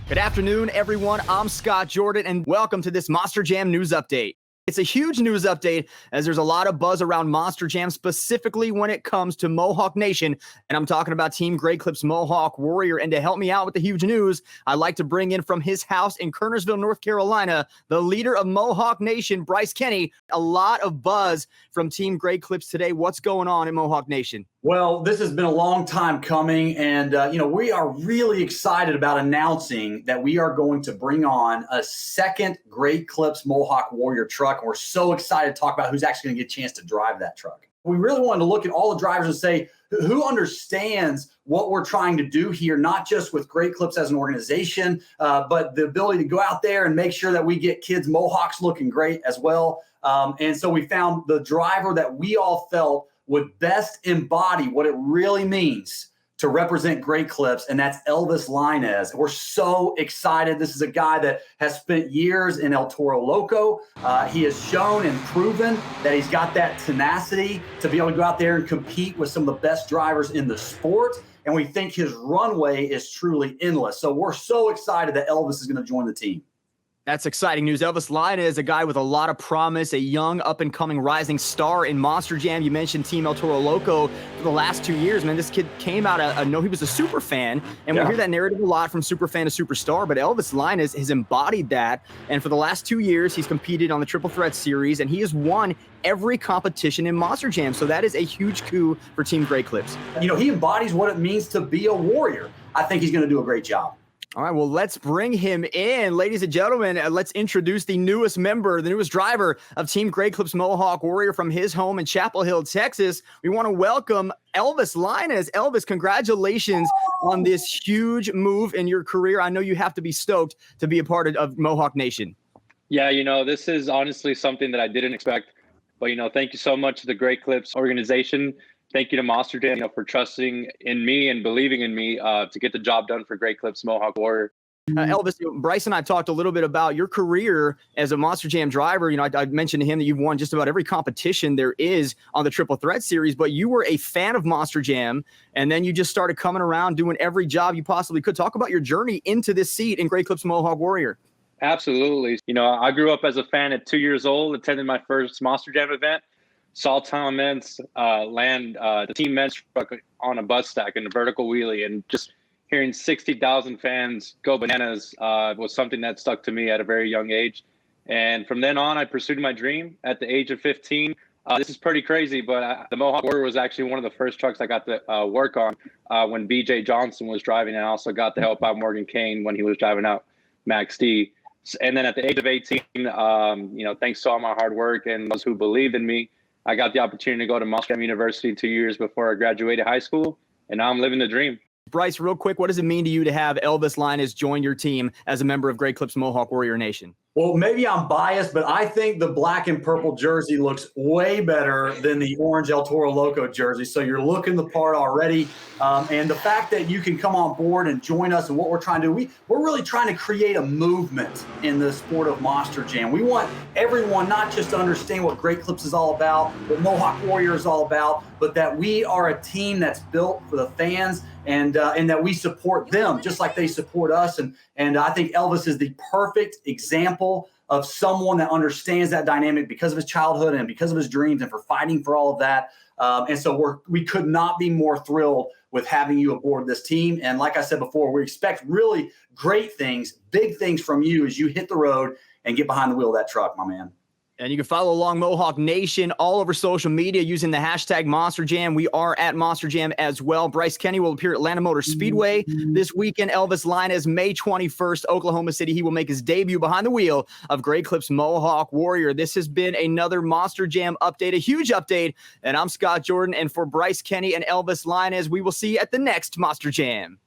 Good afternoon, everyone. I'm Scott Jordan, and welcome to this Monster Jam news update. It's a huge news update as there's a lot of buzz around Monster Jam, specifically when it comes to Mohawk Nation. And I'm talking about Team Great Clips Mohawk Warrior. And to help me out with the huge news, I'd like to bring in from his house in Kernersville, North Carolina, the leader of Mohawk Nation, Bryce Kenny. A lot of buzz from Team Great Clips today. What's going on in Mohawk Nation? Well, this has been a long time coming, and we are really excited about announcing that we are going to bring on a second Great Clips Mohawk Warrior truck. And we're so excited to talk about who's actually going to get a chance to drive that truck. We really wanted to look at all the drivers and say, who understands what we're trying to do here, not just with Great Clips as an organization, but the ability to go out there and make sure that we get kids Mohawks looking great as well. And so we found the driver that we all felt would best embody what it really means to represent Great Clips, and that's Elvis Lainez. We're so excited. This is a guy that has spent years in El Toro Loco. He has shown and proven that he's got that tenacity to be able to go out there and compete with some of the best drivers in the sport, and we think his runway is truly endless. So we're so excited that Elvis is going to join the team. That's exciting news. Elvis Lainez is a guy with a lot of promise, a young, up-and-coming rising star in Monster Jam. You mentioned Team El Toro Loco for the last 2 years, man. This kid came out of, he was a super fan, and we hear that narrative a lot from super fan to superstar, but Elvis Lainez has embodied that, and for the last 2 years, he's competed on the Triple Threat Series, and he has won every competition in Monster Jam, so that is a huge coup for Team Great Clips. He embodies what it means to be a warrior. I think he's going to do a great job. All right, well, let's bring him in. Ladies and gentlemen, let's introduce the newest member, the newest driver of Team Great Clips Mohawk Warrior from his home in Chapel Hill, Texas. We want to welcome Elvis Lainez. Elvis, congratulations on this huge move in your career. I know you have to be stoked to be a part of Mohawk Nation. Yeah, this is honestly something that I didn't expect. But, thank you so much to the Great Clips organization. Thank you to Monster Jam, for trusting in me and believing in me to get the job done for Great Clips Mohawk Warrior. Elvis, Bryce and I talked a little bit about your career as a Monster Jam driver. I mentioned to him that you've won just about every competition there is on the Triple Threat Series, but you were a fan of Monster Jam, and then you just started coming around doing every job you possibly could. Talk about your journey into this seat in Great Clips Mohawk Warrior. Absolutely. I grew up as a fan at 2 years old, attended my first Monster Jam event. Saw Tom Mentz land the Team Mentz truck on a bus stack in a vertical wheelie, and just hearing 60,000 fans go bananas was something that stuck to me at a very young age. And from then on, I pursued my dream at the age of 15. This is pretty crazy, but the Mohawk Warrior was actually one of the first trucks I got to work on when BJ Johnson was driving, and I also got to help out Morgan Kane when he was driving out Max D. And then at the age of 18, thanks to all my hard work and those who believed in me, I got the opportunity to go to Monster Jam University 2 years before I graduated high school, and now I'm living the dream. Bryce, real quick, what does it mean to you to have Elvis Lainez join your team as a member of Great Clips Mohawk Warrior Nation? Well, maybe I'm biased, but I think the black and purple jersey looks way better than the orange El Toro Loco jersey. So you're looking the part already. And the fact that you can come on board and join us and what we're trying to do, we're really trying to create a movement in the sport of Monster Jam. We want everyone not just to understand what Great Clips is all about, what Mohawk Warrior is all about, but that we are a team that's built for the fans and that we support them just like they support us. And I think Elvis is the perfect example of someone that understands that dynamic because of his childhood and because of his dreams and for fighting for all of that. And so we could not be more thrilled with having you aboard this team. And like I said before, we expect really great things, big things from you as you hit the road and get behind the wheel of that truck, my man. And you can follow along Mohawk Nation all over social media using the hashtag Monster Jam. We are at Monster Jam as well. Bryce Kenny will appear at Atlanta Motor Speedway this weekend. Elvis Lainez, May 21st, Oklahoma City. He will make his debut behind the wheel of Great Clips Mohawk Warrior. This has been another Monster Jam update, a huge update. And I'm Scott Jordan. And for Bryce Kenny and Elvis Lainez, we will see you at the next Monster Jam.